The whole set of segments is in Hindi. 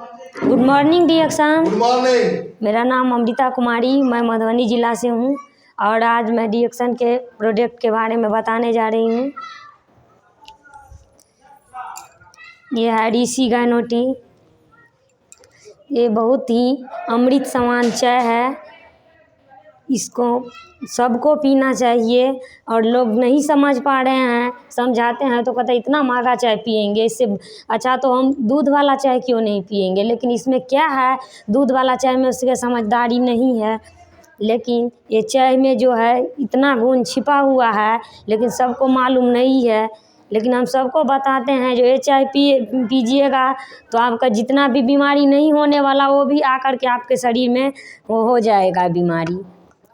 गुड मॉर्निंग डिएक्शन। Good morning. मेरा नाम अमृता कुमारी, मैं मधुबनी ज़िला से हूँ और आज मैं डिएक्शन के प्रोडक्ट के बारे में बताने जा रही हूँ। ये है ऋषि गायनो टी। ये बहुत ही अमृत समान चाय है, इसको सबको पीना चाहिए। और लोग नहीं समझ पा रहे हैं, समझाते हैं तो कहते इतना महंगा चाय पिएंगे, इससे अच्छा तो हम दूध वाला चाय क्यों नहीं पिएंगे। लेकिन इसमें क्या है, दूध वाला चाय में उसकी समझदारी नहीं है, लेकिन ये चाय में जो है इतना गुण छिपा हुआ है, लेकिन सबको मालूम नहीं है। लेकिन हम सबको बताते हैं जो ये चाय पीजिएगा तो आपका जितना भी बीमारी नहीं होने वाला वो भी आकर के आपके शरीर में वो हो जाएगा बीमारी।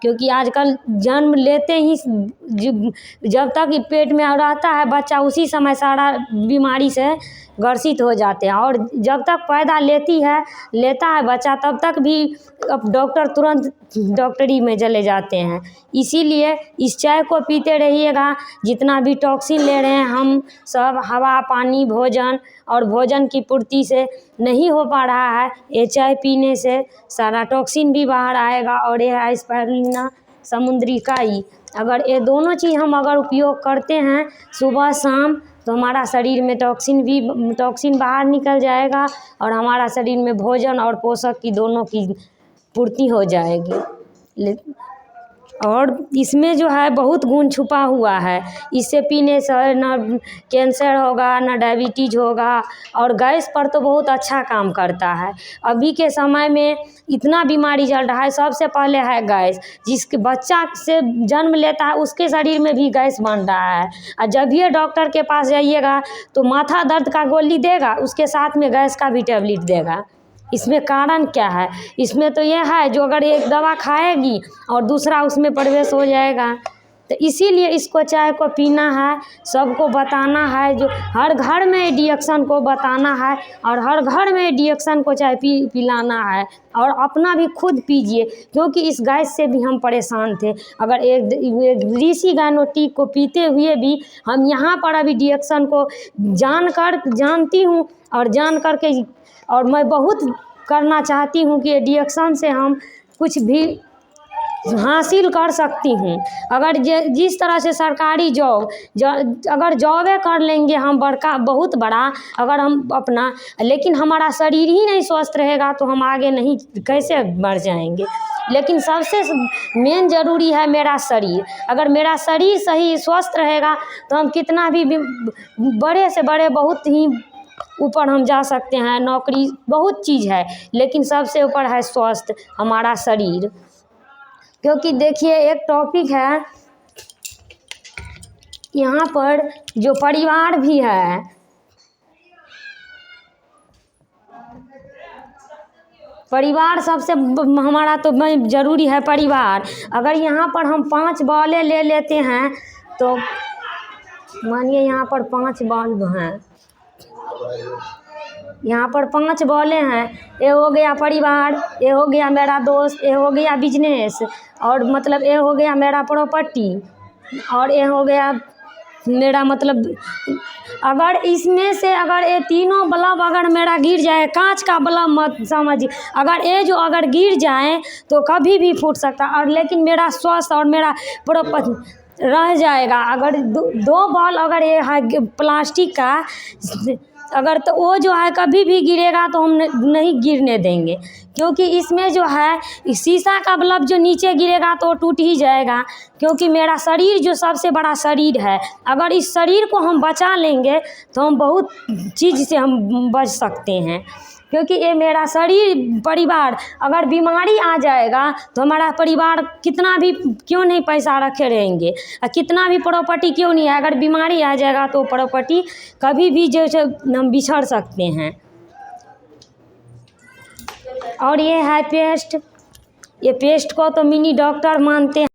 क्योंकि आजकल जन्म लेते ही जब तक पेट में रहता है बच्चा, उसी समय सारा बीमारी से ग्रसित हो जाते हैं। और जब तक पैदा लेता है बच्चा, तब तक भी अब डॉक्टर तुरंत डॉक्टरी में चले जाते हैं। इसीलिए इस चाय को पीते रहिएगा। जितना भी टॉक्सिन ले रहे हैं हम सब, हवा, पानी, भोजन और भोजन की पूर्ति से नहीं हो पा रहा है, ये चाय पीने से सारा टॉक्सिन भी बाहर आएगा। और ये है स्पाइरुलिना समुद्री काई। अगर ये दोनों चीज़ हम अगर उपयोग करते हैं सुबह शाम, तो हमारा शरीर में टॉक्सिन बाहर निकल जाएगा और हमारा शरीर में भोजन और पोषक की दोनों की पूर्ति हो जाएगी। और इसमें जो है बहुत गुण छुपा हुआ है। इससे पीने से न कैंसर होगा, न डायबिटीज होगा, और गैस पर तो बहुत अच्छा काम करता है। अभी के समय में इतना बीमारी चल रहा है, सबसे पहले है गैस। जिसके बच्चा से जन्म लेता है उसके शरीर में भी गैस बन रहा है, और जब भी डॉक्टर के पास जाइएगा तो माथा दर्द का गोली देगा, उसके साथ में गैस का भी टेबलेट देगा। इसमें कारण क्या है? इसमें तो यह है जो अगर एक दवा खाएगी और दूसरा उसमें प्रवेश हो जाएगा। तो इसीलिए इसको चाय को पीना है, सबको बताना है, जो हर घर में डिएक्शन को बताना है और हर घर में डिएक्शन को चाय पिलाना है। और अपना भी खुद पीजिए, क्योंकि इस गैस से भी हम परेशान थे। अगर एक ऋषि गायनो टी को पीते हुए भी हम यहाँ पर अभी डिएक्शन को जानती हूँ और जान कर के, और मैं बहुत करना चाहती हूँ कि डिएक्शन से हम कुछ भी हासिल कर सकती हूँ। अगर जिस तरह से सरकारी अगर जॉबे कर लेंगे हम बहुत बड़ा, अगर हम अपना, लेकिन हमारा शरीर ही नहीं स्वस्थ रहेगा तो हम आगे नहीं कैसे बढ़ जाएंगे। लेकिन सबसे मेन ज़रूरी है मेरा शरीर। अगर मेरा शरीर सही स्वस्थ रहेगा तो हम कितना भी बड़े से बड़े बहुत ही ऊपर हम जा सकते हैं। नौकरी बहुत चीज़ है, लेकिन सबसे ऊपर है स्वस्थ हमारा शरीर। क्योंकि देखिए एक टॉपिक है यहाँ पर, जो परिवार भी है, परिवार सबसे हमारा तो ज़रूरी है परिवार। अगर यहाँ पर हम 5 बॉलें ले लेते हैं तो मानिए यहाँ पर 5 बल्ब हैं, यहाँ पर 5 बॉलें हैं। ये हो गया परिवार, ये हो गया मेरा दोस्त, ये हो गया बिजनेस, और मतलब ये हो गया मेरा प्रॉपर्टी, और ये हो गया मेरा मतलब, अगर इसमें से अगर ये तीनों बल्ब अगर मेरा गिर जाए, कांच का बल्ब मत समझिए, अगर ये जो अगर गिर जाए तो कभी भी फूट सकता। और लेकिन मेरा स्वास्थ्य और मेरा प्रॉपर्टी रह जाएगा। अगर दो बॉल अगर ये है प्लास्टिक का, अगर तो वो जो है कभी भी गिरेगा तो हम नहीं गिरने देंगे। क्योंकि इसमें जो है शीशा का बल्ब जो नीचे गिरेगा तो टूट ही जाएगा। क्योंकि मेरा शरीर जो सबसे बड़ा शरीर है, अगर इस शरीर को हम बचा लेंगे तो हम बहुत चीज़ से हम बच सकते हैं। क्योंकि ये मेरा शरीर, परिवार, अगर बीमारी आ जाएगा तो हमारा परिवार कितना भी क्यों नहीं पैसा रखे रहेंगे, कितना भी प्रॉपर्टी क्यों नहीं है, अगर बीमारी आ जाएगा तो प्रॉपर्टी कभी भी जैसे हम बिछड़ सकते हैं। और ये है पेस्ट। ये पेस्ट को तो मिनी डॉक्टर मानते हैं।